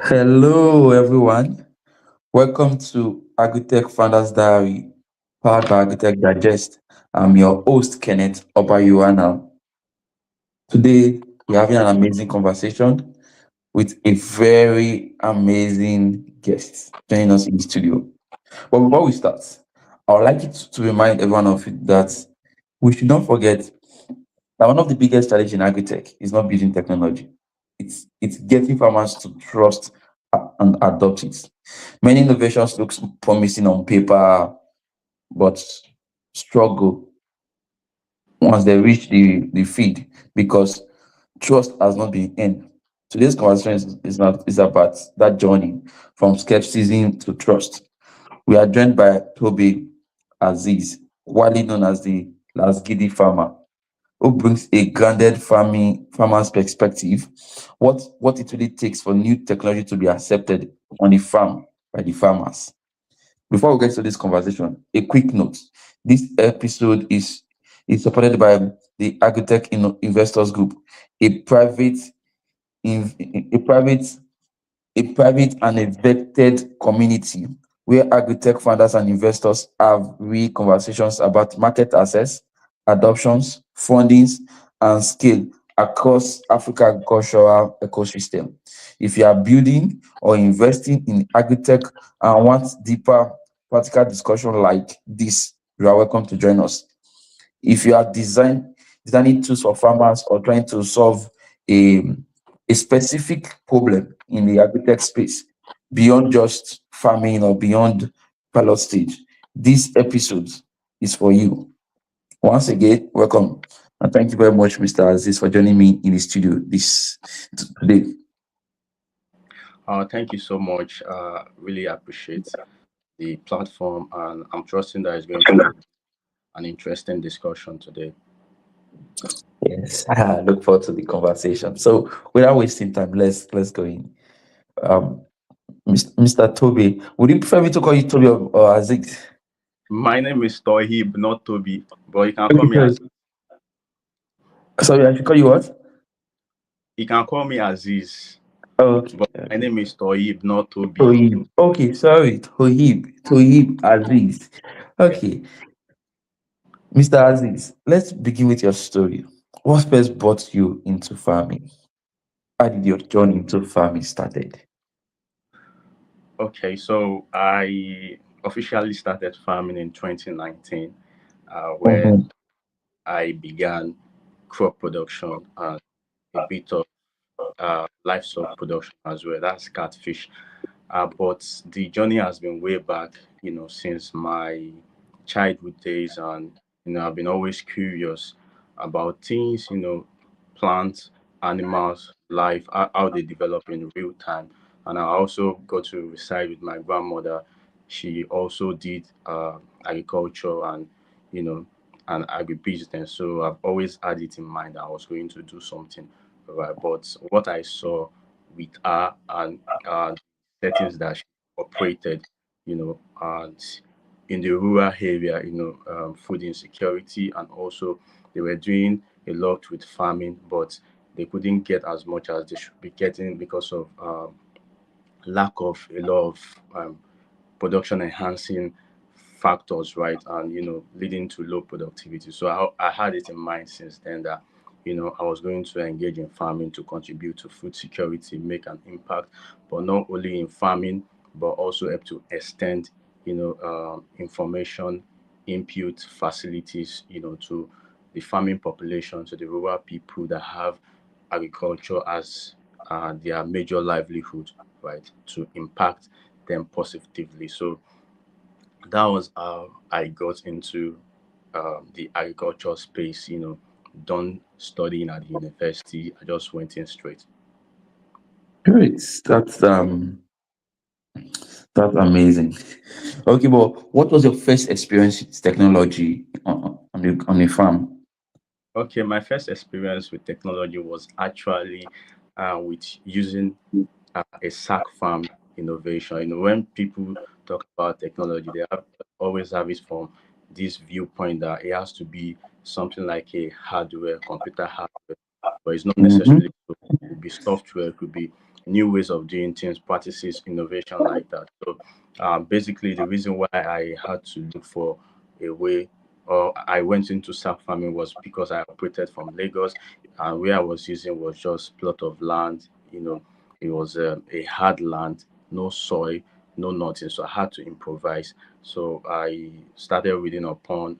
Hello, everyone. Welcome to AgricTech Founders Diary, powered by AgricTech Digest. I'm your host, Kenneth Obayuana. Today, we're having an amazing conversation with a very amazing guest joining us in the studio. But before we start, I would like to remind everyone of it that we should not forget that one of the biggest challenges in agri-tech is not building technology. It's getting farmers to trust and adopt it. Many innovations look promising on paper, but struggle once they reach the feed because trust has not been earned. Today's conversation is about that journey from skepticism to trust. We are joined by Toby Aziz, widely known as the last giddy farmer, who brings a grounded farmer's perspective, what it really takes for new technology to be accepted on the farm by the farmers. Before we get to this conversation, a quick note. This episode is supported by the AgricTech Investors Group, a private in, a private a private and a vetted community where agri-tech founders and investors have real conversations about market access, adoptions, fundings, and scale across Africa agricultural ecosystem. If you are building or investing in agri-tech and want deeper practical discussion like this, you are welcome to join us. If you are designing tools for farmers or trying to solve a, a specific problem in the agri-tech space beyond just farming or beyond pilot stage, this episode is for you. Once again, welcome. And thank you very much, Mr. Aziz, for joining me in the studio today. Thank you so much. Really appreciate the platform, and I'm trusting that it's going to be an interesting discussion today. Yes, I look forward to the conversation. So, without wasting time, let's go in. Um, Mr. Toby, would you prefer me to call you Toby or Aziz? My name is Toheeb, not Toby, but you can call Okay, me sorry. as Sorry, I should call you what? you can call me Aziz, Okay, but my okay. name is Toheeb, not Toby. Tohib. Okay, sorry, Tohib Aziz. Yeah. Okay, Mr. Aziz, let's begin with your story. What first brought you into farming? How did your journey into farming started? Okay, so I officially started farming in 2019, when Mhm. I began crop production and a bit of livestock production as well. That's catfish. But the journey has been way back, since my childhood days, and I've been always curious about things, plants, animals, life, how they develop in real time. And I also got to reside with my grandmother. She also did agriculture and you know and agribusiness. So I've always had it in mind that I was going to do something, right? But what I saw with her and settings that she operated, and in the rural area, food insecurity, and also they were doing a lot with farming, but they couldn't get as much as they should be getting because of lack of a lot of production enhancing factors, right? And leading to low productivity. So I had it in mind since then that I was going to engage in farming to contribute to food security, make an impact, but not only in farming, but also help to extend information, input facilities, to the farming population, to the rural people that have agriculture as their major livelihood, right? To impact them positively. So that was how I got into the agriculture space. Done studying at the university, I just went in straight. Great. That's amazing. Okay, but what was your first experience with technology on the farm? Okay, my first experience with technology was actually with using a sack farm innovation. When people talk about technology, they always have it from this viewpoint that it has to be something like a hardware, computer hardware, but it's not necessarily. Mm-hmm. So. It could be software, it could be new ways of doing things, practices, innovation like that. So basically, the reason why I had to look for a way, or I went into sack farming, was because I operated from Lagos, and where I was using was just plot of land. It was a hard land, no soil, no nothing. So I had to improvise. So I started reading about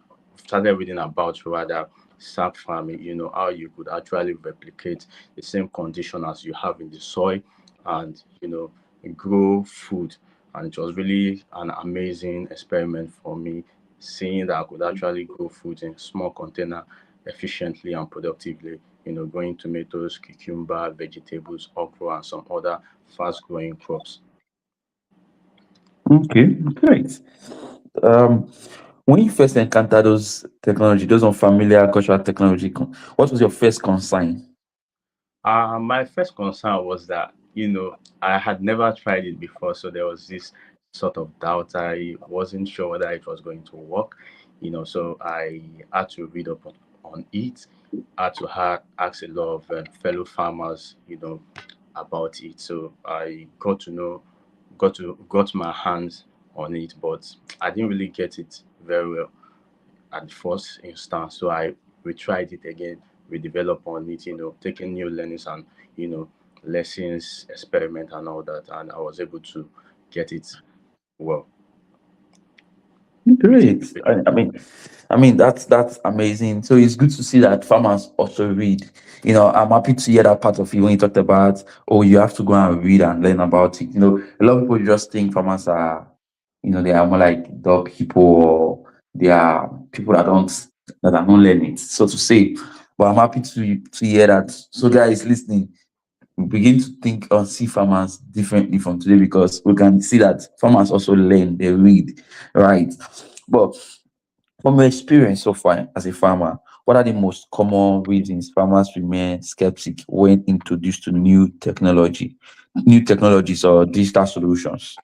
rather sack farming. How you could actually replicate the same condition as you have in the soil, and grow food. And it was really an amazing experiment for me, seeing that I could actually grow food in small container efficiently and productively. Growing tomatoes, cucumber, vegetables, okra, and some other fast growing crops. Okay, great. Um, when you first encountered those technology, those unfamiliar cultural technology, what was your first concern? My first concern was that, I had never tried it before, so there was this sort of doubt. I wasn't sure whether it was going to work, so I had to read up on it, had to ask a lot of fellow farmers, about it. So I got my hands on it, but I didn't really get it very well at the first instance. So we tried it again, we developed on it, taking new learnings and you know lessons, experiment and all that, and I was able to get it well with Great. innovation. That's amazing. So it's good to see that farmers also read. I'm happy to hear that part of you when you talked about, oh, you have to go and read and learn about it. A lot of people just think farmers are, they are more like dog people, or they are people that are not learning, so to say. But I'm happy to hear that. So guys listening, we begin to think or see farmers differently from today, because we can see that farmers also learn, they read, right? But from your experience so far as a farmer, what are the most common reasons farmers remain skeptic when introduced to new technologies or digital solutions?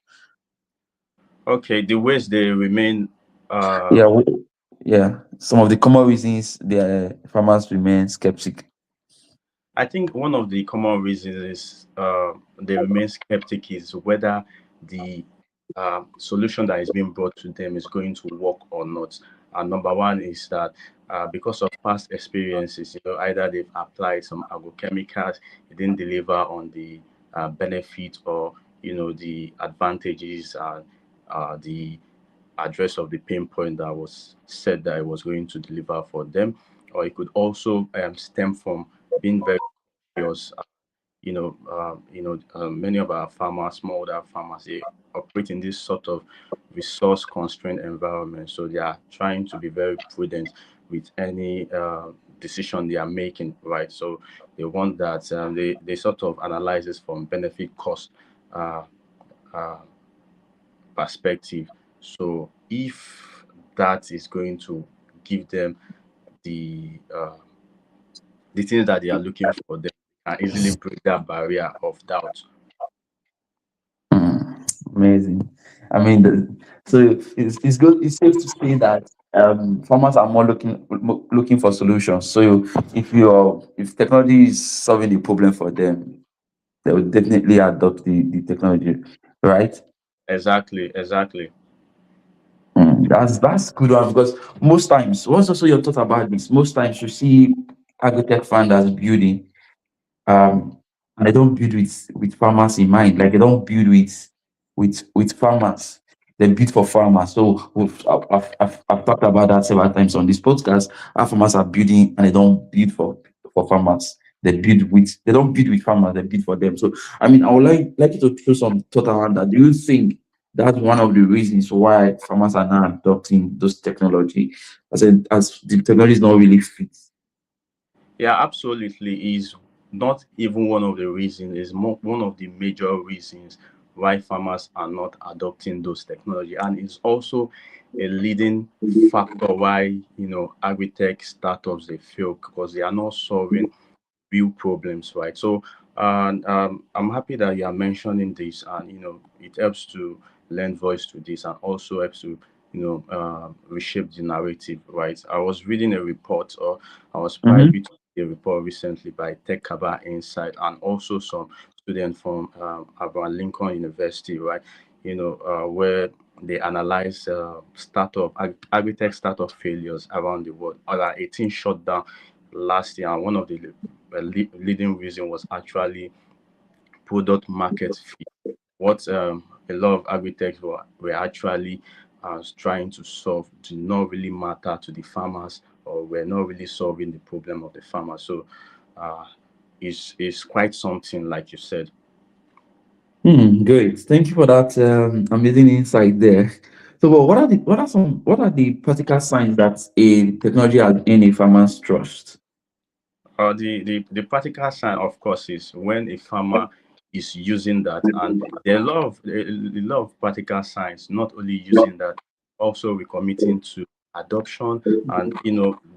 Okay, the ways they remain. Yeah, yeah. Some of the common reasons the farmers remain skeptic. I think one of the common reasons is they remain skeptic is whether the solution that is being brought to them is going to work or not. And number one is that because of past experiences, either they've applied some agrochemicals, it didn't deliver on the benefit, or the advantages and the address of the pain point that was said that it was going to deliver for them. Or it could also stem from being very curious. Many of our farmers, smallholder farmers, they operate in this sort of resource constrained environment. So they are trying to be very prudent with any decision they are making, right? So they want that they sort of analyze this from benefit cost uh, uh, perspective. So if that is going to give them the uh, the things that they are looking for, they can easily break that barrier of doubt. Hmm, amazing. So it's good. It's safe to say that farmers are more looking for solutions. So if technology is solving the problem for them, they will definitely adopt the technology, right? Exactly, exactly. That's good one, because most times, what's also your thought about this? Most times you see agritech founders building, um, and they don't build with farmers in mind. Like they don't build with farmers. They build for farmers. So I've talked about that several times on this podcast. Our farmers are building and they don't build for farmers. They don't build with farmers. They build for them. So I would like you to throw some thought around that. Do you think that's one of the reasons why farmers are now adopting those technology, as the technology is not really fit? Yeah, absolutely. Is not even one of the reasons, is more one of the major reasons why farmers are not adopting those technology. And it's also a leading factor why, agri-tech startups they fail, because they are not solving real problems, right? So, and I'm happy that you are mentioning this, and it helps to lend voice to this, and also helps to reshape the narrative, right? I was reading a report, or I was Mm-hmm. privy to a report recently by Tech Kaba Insight and also some students from Abraham Lincoln University, right? Where they analyze agritech startup failures around the world. Other 18 shut down last year, and one of the leading reason was actually product market fit. What a lot of agritechs were actually trying to solve did not really matter to the farmers, or were not really solving the problem of the farmers. So uh, it's quite something, like you said. Great. Thank you for that amazing insight there. So, well, what are the practical signs that a technology has in a farmer's trust? The practical sign, of course, is when a farmer is using that, and there are a lot of practical signs. Not only using that, also recommitting to adoption, and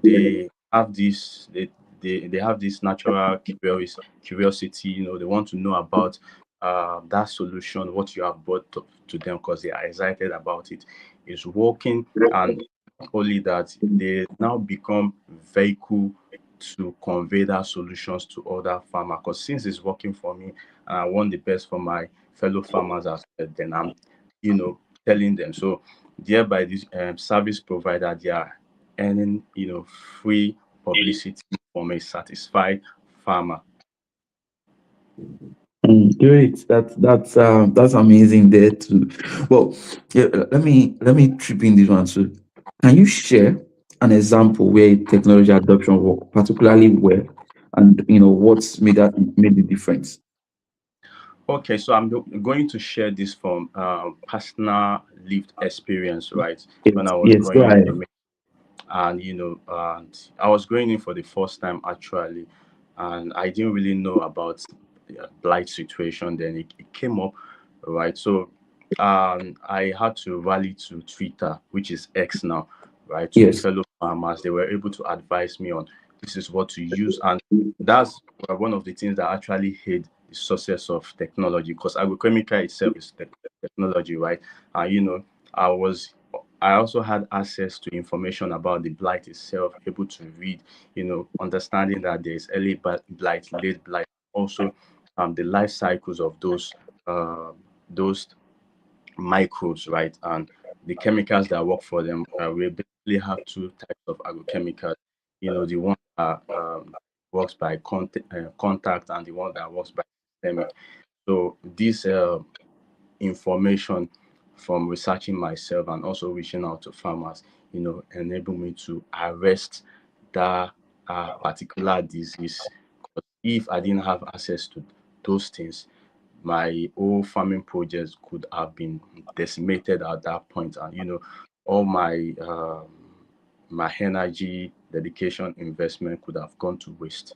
they have they have this natural curiosity. They want to know about that solution, what you have brought to them, because they are excited about it. It's working, and not only that, they now become vehicle to convey that solutions to other farmers. Because since it's working for me and I want the best for my fellow farmers as well, then I'm, telling them. So thereby this service provider, they are earning, free publicity from a satisfied farmer. Great. That's amazing there too. Well, yeah, let me trip in this one too. Can you share an example where technology adoption worked particularly well, and what's made the difference? Okay, so I'm going to share this from personal lived experience, right? When Yes, I was yes, go going ahead. in, and I was going in for the first time actually, and I didn't really know about the blight situation. Then it came up, right? So I had to rally to Twitter, which is X now, right? To Yes. fellow farmers, they were able to advise me on this is what to use, and that's one of the things that actually hid the success of technology, because agrochemical itself is technology, right? And I was I also had access to information about the blight itself, able to read, understanding that there is early blight, late blight, also the life cycles of those microbes, right? And the chemicals that work for them. We basically have two types of agrochemicals. The one that works by contact, and the one that works by systemic. So this information from researching myself and also reaching out to farmers, enable me to arrest that particular disease. 'Cause if I didn't have access to those things, my whole farming projects could have been decimated at that point, and all my energy, dedication, investment could have gone to waste.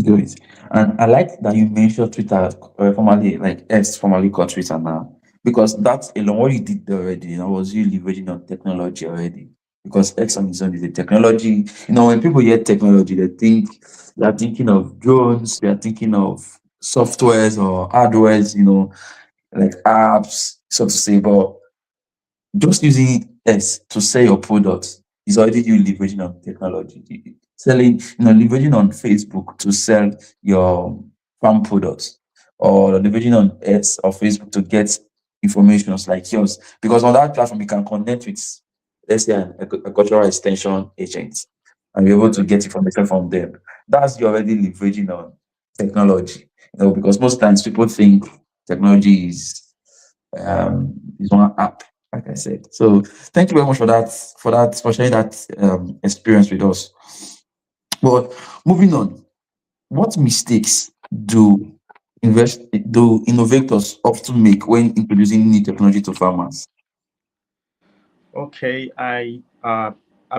Great. And I like that you mentioned Twitter, formerly like X, formerly called Twitter now, because that's alone what you did there already. Was you leveraging on technology already? Because X on its own is a technology. When people hear technology, they're thinking of drones, they're thinking of softwares or hardwares, like apps, so to say. But just using S to sell your products is already you leveraging on technology. Selling, leveraging on Facebook to sell your farm products, or leveraging on S or Facebook to get information like yours. Because on that platform, you can connect with, let's say, a cultural extension agent, and you're able to get information from them. That's you already leveraging on technology. Because most times people think technology is one app, like I said. So thank you very much for sharing that experience with us. But moving on, what mistakes do do innovators often make when introducing new technology to farmers? Okay, I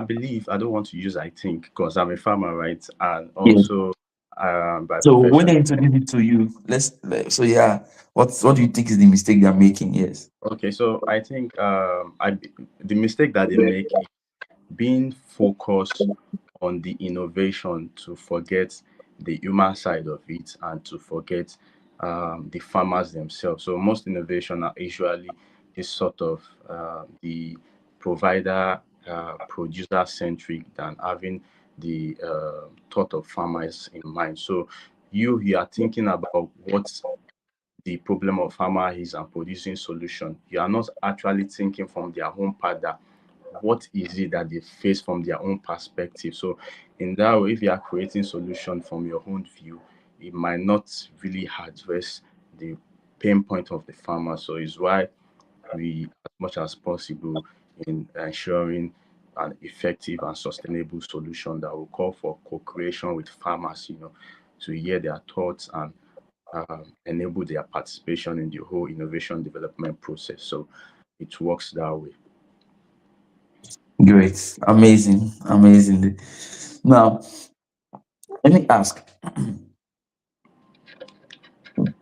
believe, I don't want to use I think, because I'm a farmer, right? And Yes. also by So when profession. they introduce it to you, so yeah, what do you think is the mistake they're making? Yes. Okay, so I think the mistake that they make is being focused on the innovation to forget the human side of it, and to forget the farmers themselves. So most innovation are usually this sort of the provider producer centric than having the thought of farmers in mind. So you are thinking about what the problem of farmer is and producing solution. You are not actually thinking from their own part that what is it that they face from their own perspective. So in that way, if you are creating solution from your own view, it might not really address the pain point of the farmer. So it's why we, as much as possible, in ensuring an effective and sustainable solution that will call for co-creation with farmers, to hear their thoughts and enable their participation in the whole innovation development process. So it works that way. Great. Amazing. Amazing. Now, let me ask.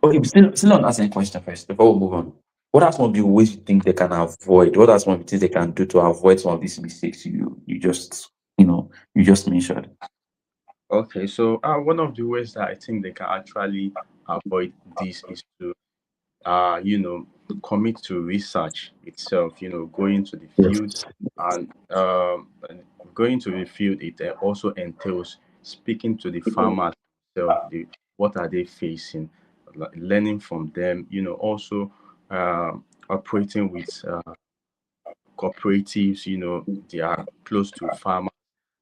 Okay, still on asking question first before we move on. What are some of the ways you think they can avoid? What are some of the things they can do to avoid some of these mistakes you just mentioned? Okay, so one of the ways that I think they can actually avoid this is to, commit to research itself. Going to the Yes. field, and going to the field, it also entails speaking to the farmers themselves. What are they facing? Learning from them. Also operating with cooperatives. They are close to farmers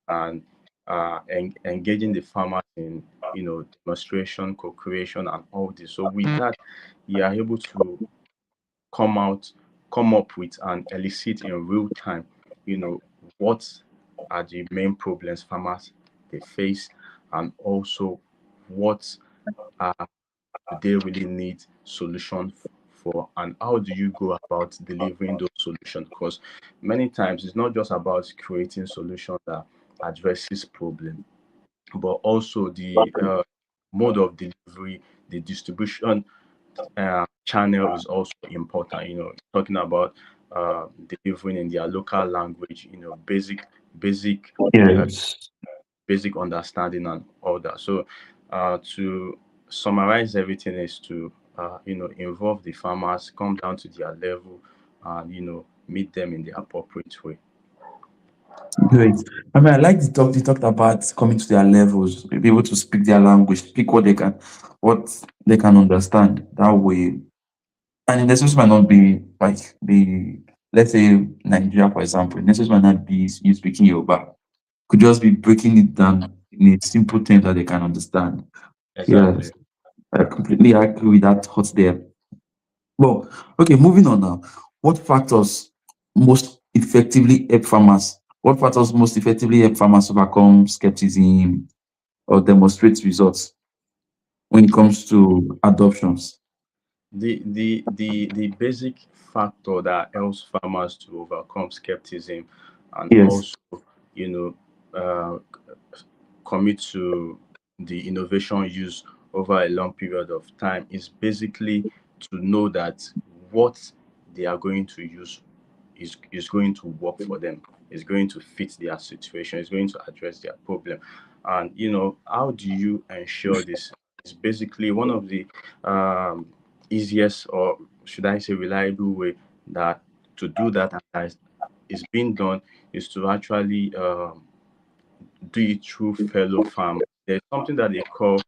and engaging the farmers in demonstration, co-creation, and all this. So with that, you are able to come out, come up with and elicit in real time, you know, what are the main problems farmers they face, and also what uh, do they really need solution for, and how do you go about delivering those solutions? Because many times it's not just about creating solution that addresses problem, but also the mode of delivery, the distribution channel is also important. Talking about delivering in their local language, basic, uh, Yes. basic understanding and all that. So, to summarize everything is to involve the farmers, come down to their level, and meet them in the appropriate way. Great. I mean, I like the talk. You talked about coming to their levels, be able to speak their language, speak what they can understand. That way, and the necessary might not be like let's say Nigeria, for example. The necessary might not be you speaking Yoruba. Could just be breaking it down in a simple term that they can understand. Exactly. Yes, I completely agree with that thought there. Well, okay, moving on now. What factors most effectively help farmers? What factors most effectively help farmers overcome skepticism or demonstrate results when it comes to adoptions? The basic factor that helps farmers to overcome skepticism and Yes, also you know uh, commit to the innovation use over a long period of time is basically to know that what they are going to use is going to work for them, is going to fit their situation, is going to address their problem. And how do you ensure this? It's basically one of the um, easiest, or should I say reliable way that to do that, and that is being done, is to actually do it through fellow farmers. There's something that they call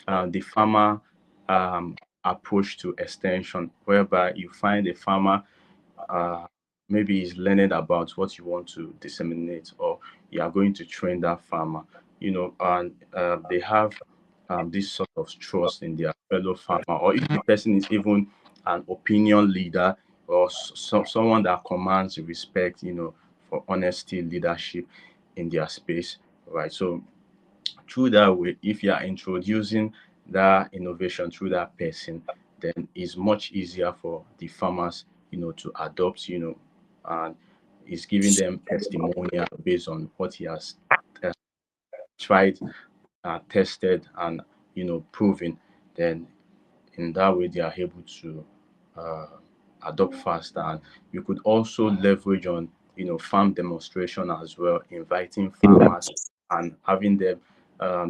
the farmer um, approach to extension, whereby you find a farmer, uh, maybe he's learning about what you want to disseminate, or you are going to train that farmer, and they have this sort of trust in their fellow farmer, or if the person is even an opinion leader, or someone that commands respect, for honesty, leadership in their space, right? So through that way, if you are introducing that innovation through that person, then it's much easier for the farmers, to adopt, and it's giving them testimonial based on what he has uh, tried, tested, and proven. Then in that way, they are able to uh, adopt faster. And you could also leverage on farm demonstration as well, inviting farmers yes, and having them.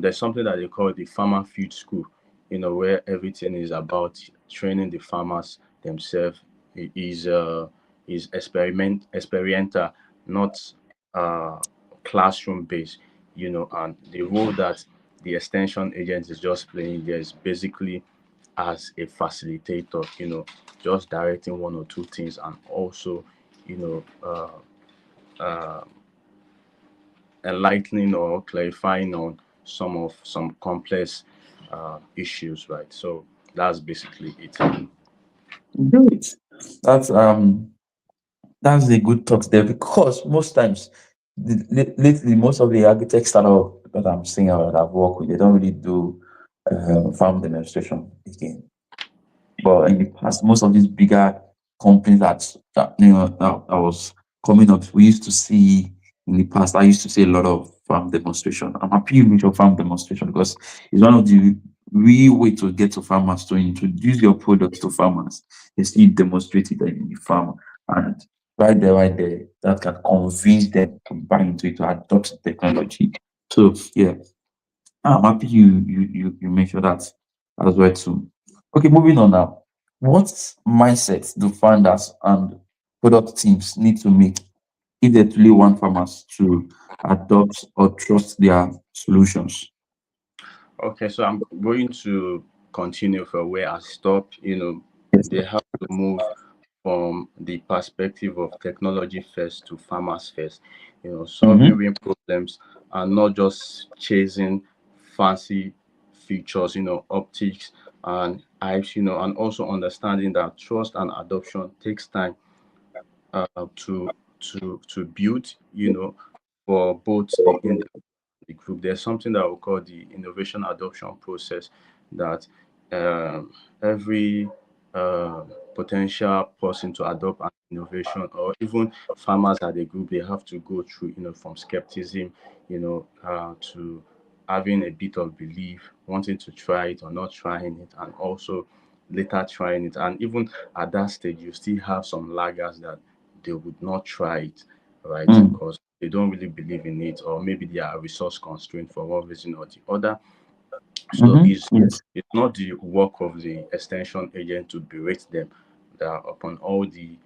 There's something that they call the farmer field school, where everything is about training the farmers themselves. It is experimental, not uh, classroom based. and the role that the extension agent is just playing there is basically as a facilitator, just directing one or two things, and also, you know, enlightening or clarifying on some complex issues, right? So that's basically it. Great. That's that's a good thought there, because most times, lately, most of the architect startup that I'm seeing or that I've worked with, they don't really do farm demonstration again. But in the past, most of these bigger companies that was coming up, we used to see in the past. I used to see a lot of farm demonstration. I'm happy you mentioned farm demonstration, because it's one of the real way to get to farmers, to introduce your product to farmers. They see you demonstrate it in the farm, and right there, that can convince them to buy into it, to adopt the technology. So yeah, I'm happy you mentioned that as well too. Okay, moving on now. What mindset do founders and product teams need to make if they truly want farmers to adopt or trust their solutions? Okay, so I'm going to continue from where I stopped. Yes. They have to move from the perspective of technology first to farmers first. Solving Mm-hmm. real problems and not just chasing fancy features, optics and hypes, and also understanding that trust and adoption takes time uh, to to build, for both the group. There's something that we call the innovation adoption process that um, every potential person to adopt an innovation, or even farmers at the group, they have to go through, from skepticism, to having a bit of belief, wanting to try it or not trying it, and also later trying it. And even at that stage, you still have some laggers that they would not try it, right? Mm. Because they don't really believe in it, or maybe they are resource constrained for one reason or the other. So Mm-hmm. Yes. it's not the work of the extension agent to berate them that upon all the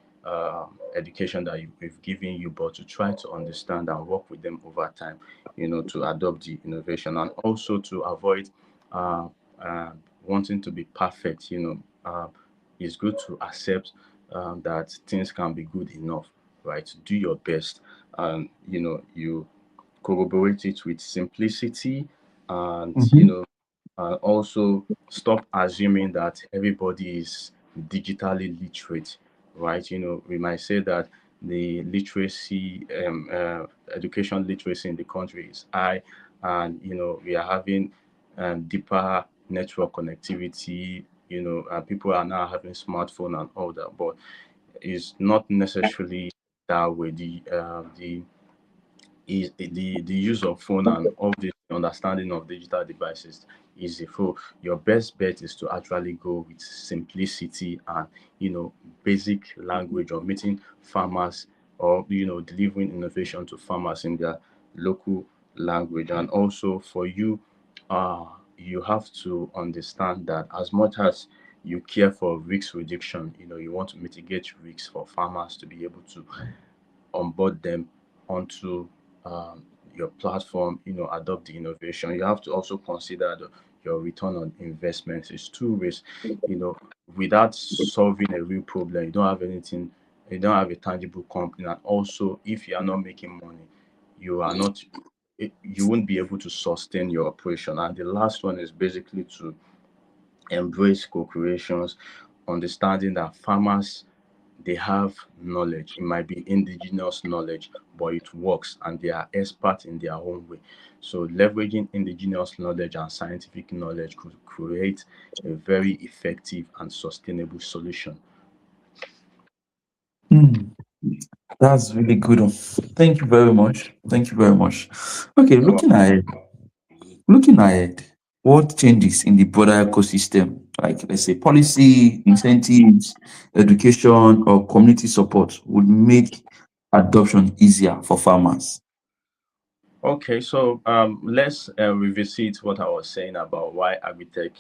education that we've given you, but to try to understand and work with them over time, to adopt the innovation, and also to avoid uh, uh, wanting to be perfect. It's good to accept that things can be good enough, right? Do your best, and you corroborate it with simplicity, and Mm-hmm. also stop assuming that everybody is digitally literate, right? We might say that the literacy, education literacy in the country is high, and we are having deeper network connectivity. And people are now having smartphone and all that, but it's not necessarily that way. The is the use of phone and all the understanding of digital devices is the full. Your best bet is to actually go with simplicity and basic language, or meeting farmers, or delivering innovation to farmers in their local language. And also for you, you have to understand that as much as you care for risk reduction, you want to mitigate risks for farmers to be able to onboard them onto your platform, adopt the innovation. You have to also consider your return on investment. It's two ways, you know, without solving a real problem, you don't have anything, you don't have a tangible company. And also, if you are not making money, you are not, you won't be able to sustain your operation. And the last one is basically to embrace co-creations, understanding that farmers, they have knowledge. It might be indigenous knowledge, but it works, and they are experts in their own way. So leveraging indigenous knowledge and scientific knowledge could create a very effective and sustainable solution. Mm. That's really good. Thank you very much. Thank you very much. Okay, You're looking ahead, what changes in the broader ecosystem, like let's say policy, incentives, education, or community support, would make adoption easier for farmers? Okay, so let's revisit what I was saying about why agritech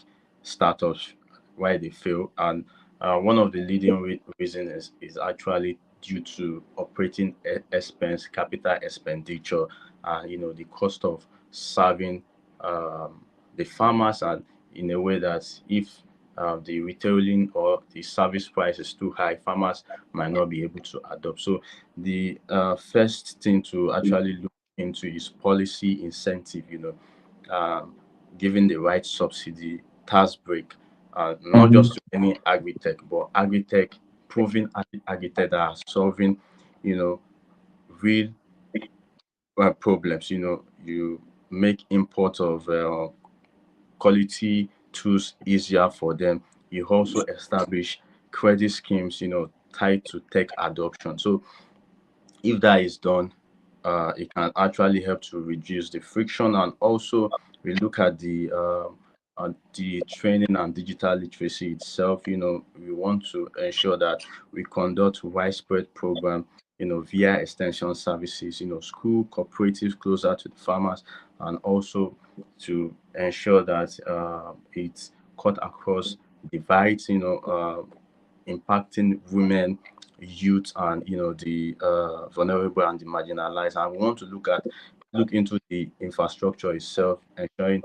startups, why they fail, and one of the leading reasons is actually due to operating expense, capital expenditure, and the cost of serving the farmers, and in a way that if the retailing or the service price is too high, farmers might not be able to adopt. So the first thing to actually look into is policy incentive, um, giving the right subsidy, tax break, not Mm-hmm. just to any agri-tech, but agri-tech, proven agri-tech that are solving, you know, real problems. You make import of quality tools easier for them. You also establish credit schemes, tied to tech adoption. So if that is done, it can actually help to reduce the friction. And also we look at the training and digital literacy itself. We want to ensure that we conduct widespread program, via extension services, school cooperatives closer to the farmers, and also to ensure that it's cut across divides, impacting women, youth, and the vulnerable and the marginalized. And we want to look into the infrastructure itself, ensuring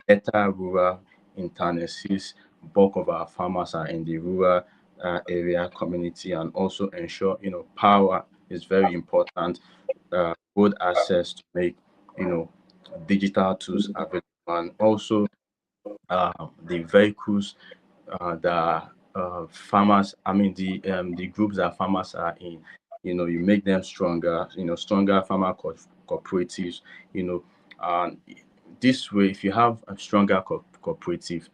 better rural internet, since bulk of our farmers are in the rural area community, and also ensure power is very important. Good access to make you know digital tools available, and also the vehicles that farmers, I mean the groups that farmers are in, you make them stronger, stronger farmer cooperatives, you know, and this way, if you have a stronger cooperative,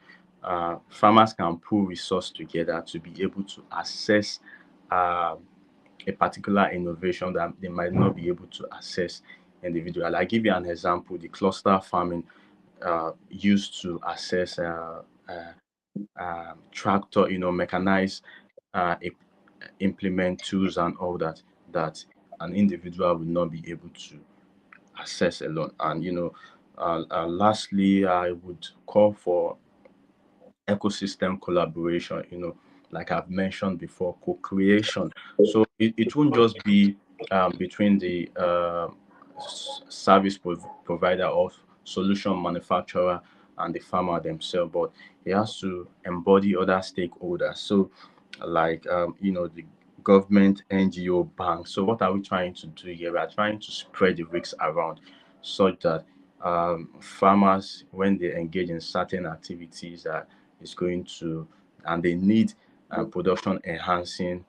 farmers can pull resource together to be able to assess uh, a particular innovation that they might not be able to access individually. I give you an example: the cluster farming used to access tractor, mechanize, uh, implement tools and all that an individual will not be able to access alone. And lastly, I would call for ecosystem collaboration, like I've mentioned before, co-creation. So it won't just be between the service provider or solution manufacturer and the farmer themselves, but it has to embody other stakeholders. So like the government, NGO, banks. So what are we trying to do here? We are trying to spread the risks around such that farmers, when they engage in certain activities that is going to, and they need production enhancing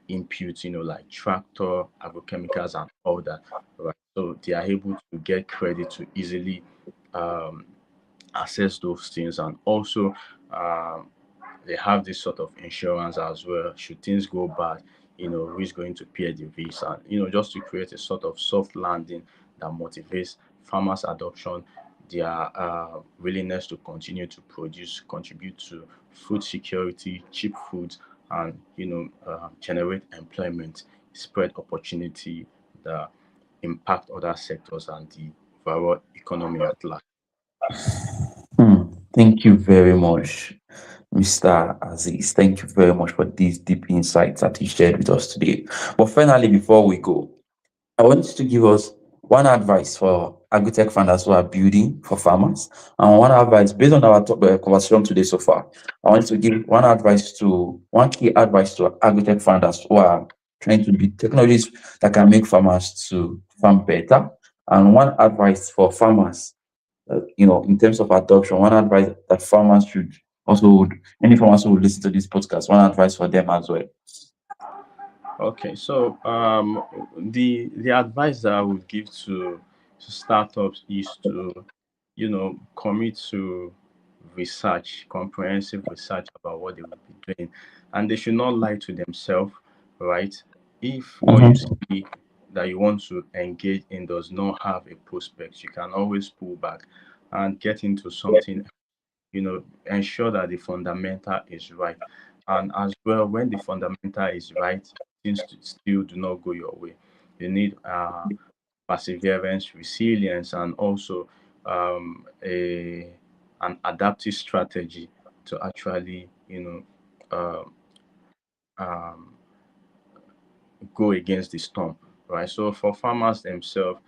inputs, like tractor, agrochemicals, and all that, right? So they are able to get credit to easily um, access those things. And also um, they have this sort of insurance as well. Should things go bad, who is going to pay the fees? And just to create a sort of soft landing that motivates farmers adoption, their willingness to continue to produce, contribute to food security, cheap foods, and generate employment, spread opportunity that impact other sectors and the overall economy at large. Hmm. Thank you very much, Mr. Aziz. Thank you very much for these deep insights that you shared with us today. But finally, before we go, I want you to give us one advice for agritech founders who are building for farmers, and one advice based on our conversation today so far. I want you to give one key advice to agritech founders who are trying to build technologies that can make farmers to farm better, and one advice for farmers, in terms of adoption, one advice that farmers should also would any farmers who would listen to this podcast, one advice for them as well. Okay, so the advice that I would give to startups is to commit to research, comprehensive research about what they will be doing, and they should not lie to themselves, right? If what you Mhm. see that you want to engage in does not have a prospect, you can always pull back and get into something, ensure that the fundamental is right. And as well, when the fundamental is right, things still do not go your way. You need perseverance, resilience, and also a an adaptive strategy to actually, um, um, go against the storm, right? So for farmers themselves,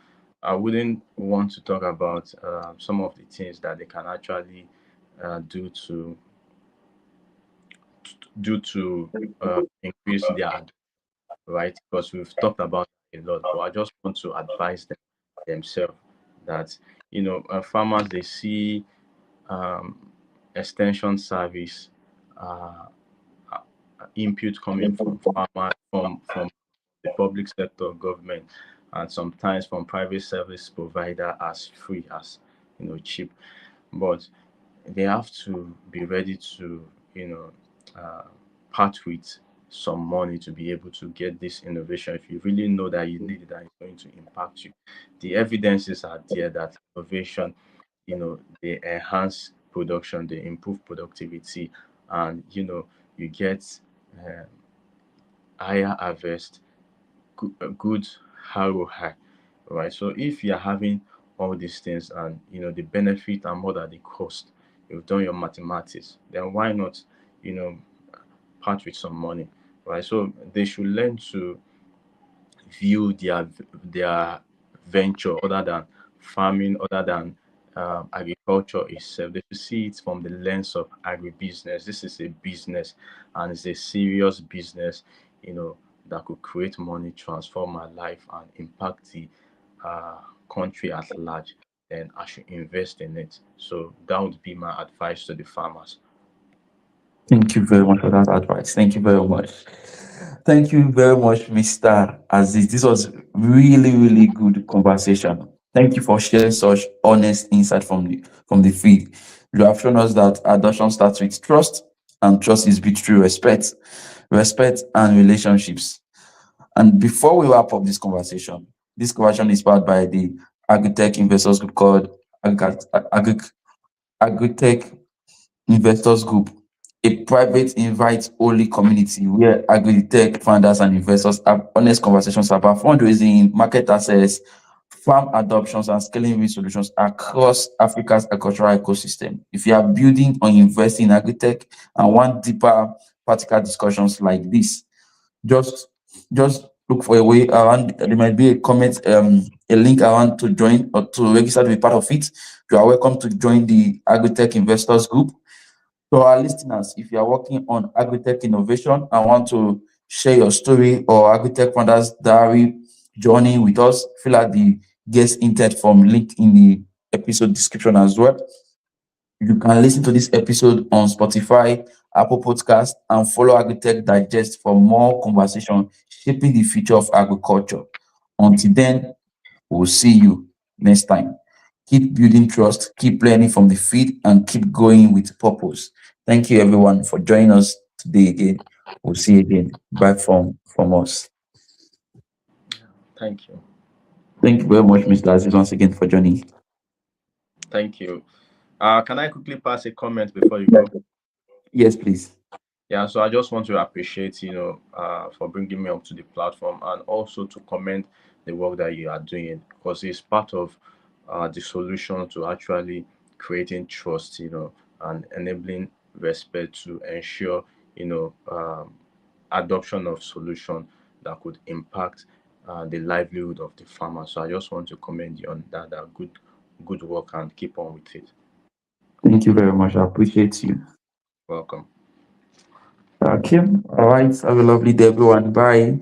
I wouldn't want to talk about some of the things that they can actually do to increase their, right? Because we've talked about it a lot, but I just want to advise them themselves that farmers, they see um, extension service uh, input coming from farmer, from the public sector, government, and sometimes from private service provider as free, as cheap. But they have to be ready to you know uh, part with some money to be able to get this innovation. If you really know that you need it and it's going to impact you, the evidences are there that innovation, they enhance production, they improve productivity, and you get um, higher harvest, good ROI, right? So if you're having all these things and the benefit are more than the cost, you've done your mathematics, then why not, you know, part with some money, right? So they should learn to view their venture other than farming, other than agriculture itself. They should see it from the lens of agribusiness. This is a business, and it's a serious business, you know, that could create money, transform my life, and impact the uh, country at large. Then I should invest in it. So that would be my advice to the farmers. Thank you very much for that advice. Thank you very much. Thank you very much, Mr. Aziz. This was really, really good conversation. Thank you for sharing such honest insight from the field. You have shown us that adoption starts with trust, and trust is built through respect and relationships. And before we wrap up this conversation is powered by the AgrITech Investors Group called AgrITech Investors Group, a private invite-only community where agri-tech founders and investors have honest conversations about fundraising, market access, farm adoptions, and scaling with solutions across Africa's agricultural ecosystem. If you are building or investing in agri-tech and want deeper practical discussions like this, just just look for a way around. There might be a link around to join or to register to be part of it. You are welcome to join the agri-tech investors group. To our listeners, if you are working on agritech innovation and want to share your story or agritech founders diary journey with us, fill out the guest intent form link in the episode description as well. You can listen to this episode on Spotify, Apple Podcast, and follow Agritech Digest for more conversation shaping the future of agriculture. Until then, we'll see you next time. Keep building trust, keep learning from the feed, and keep going with purpose. Thank you, everyone, for joining us today again. We'll see you again. Bye from us. Thank you. Thank you very much, Mr. Aziz, once again for joining. Thank you. Can I quickly pass a comment before you go? Yes, please. Yeah, so I just want to appreciate, for bringing me up to the platform, and also to commend the work that you are doing, because it's part of the solution to actually creating trust, and enabling respect to ensure, adoption of solution that could impact the livelihood of the farmer. So I just want to commend you on that. That good work, and keep on with it. Thank you very much. I appreciate you. Welcome. Okay. All right. Have a lovely day, everyone. Bye.